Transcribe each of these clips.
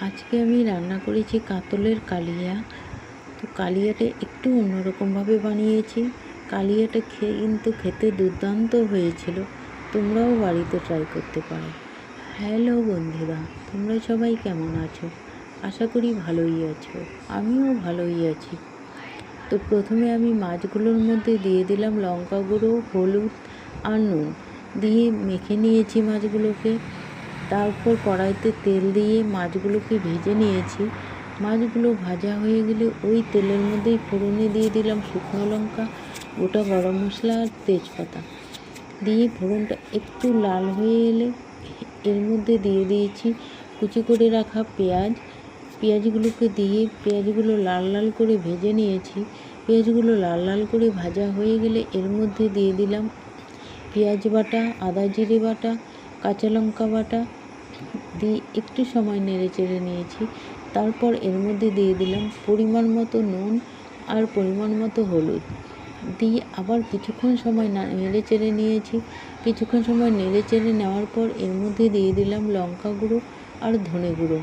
আজকে আমি রান্না করেছি কাতলের কালিয়া। তো কালিয়াটা একটু অন্যরকমভাবে বানিয়েছি। কালিয়াটা কিন্তু খেতে দুর্দান্ত হয়েছিল। তোমরাও বাড়িতে ট্রাই করতে পারো। হ্যালো বন্ধুরা, তোমরা সবাই কেমন আছো? আশা করি ভালোই আছো। আমিও ভালোই আছি। তো প্রথমে আমি মাছগুলোর মধ্যে দিয়ে দিলাম লঙ্কা গুঁড়ো, হলুদ আর নুন দিয়ে মেখে নিয়েছি মাছগুলোকে। তারপর কড়াইতে তেল দিয়ে মাছগুলোকে ভেজে নিয়েছি। মাছগুলো ভাজা হয়ে গেলে ওই তেলের মধ্যেই ফোড়নে দিয়ে দিলাম শুকনো লঙ্কা, গোটা গরম মশলা আর তেজপাতা দিয়ে ফোড়নটা একটু লাল হয়ে এলে এর মধ্যে দিয়ে দিয়েছি কুচি করে রাখা পেঁয়াজগুলোকে দিয়ে পেঁয়াজগুলো লাল লাল করে ভেজে নিয়েছি। পেঁয়াজগুলো লাল লাল করে ভাজা হয়ে গেলে এর মধ্যে দিয়ে দিলাম পেঁয়াজ বাটা, আদা জিরে বাটা, কাঁচা লঙ্কা বাটা দিয়ে একটু সময় নেড়ে চেড়ে নিয়েছি। তারপর এর মধ্যে দিয়ে দিলাম পরিমাণ মতো নুন আর পরিমাণ মতো হলুদ দিয়ে আবার কিছুক্ষণ সময় নেড়ে চেড়ে নিয়েছি। কিছুক্ষণ সময় নেড়ে চেড়ে নেওয়ার পর এর মধ্যে দিয়ে দিলাম লঙ্কা গুঁড়ো আর ধনে গুঁড়ো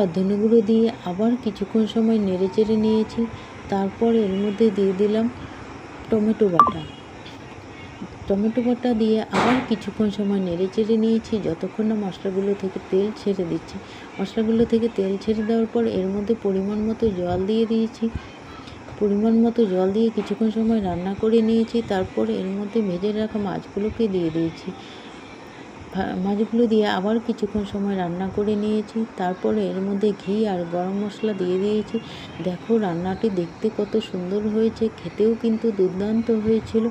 আর ধনে গুঁড়ো দিয়ে আবার কিছুক্ষণ সময় নেড়ে চেড়ে নিয়েছি। তারপর এর মধ্যে দিয়ে দিলাম টমেটো বাটা দিয়ে আবার কিছুক্ষণ সময় নেড়ে চেড়ে নিয়েছি যতক্ষণ না মশলাগুলো থেকে তেল ছেড়ে দিচ্ছে। মশলাগুলো থেকে তেল ছেড়ে দেওয়ার পর এর মধ্যে পরিমাণ মতো জল দিয়ে দিয়েছি। পরিমাণ মতো জল দিয়ে কিছুক্ষণ সময় রান্না করে নিয়েছি। তারপর এর মধ্যে ভেজে রাখা মাছগুলোকে দিয়ে দিয়েছি। মাছগুলো দিয়ে আবার কিছুক্ষণ সময় রান্না করে নিয়েছি। তারপরে এর মধ্যে ঘি আর গরম মশলা দিয়ে দিয়েছি। দেখো রান্নাটি দেখতে কত সুন্দর হয়েছে, খেতেও কিন্তু দুর্দান্ত হয়েছিল।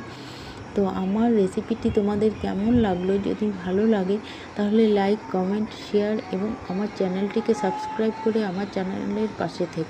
তো আমার রেসিপিটি তোমাদের কেমন লাগলো? যদি ভালো লাগে তাহলে লাইক, কমেন্ট, শেয়ার এবং আমার চ্যানেলটিকে সাবস্ক্রাইব করে আমার চ্যানেলের পাশে থেকো।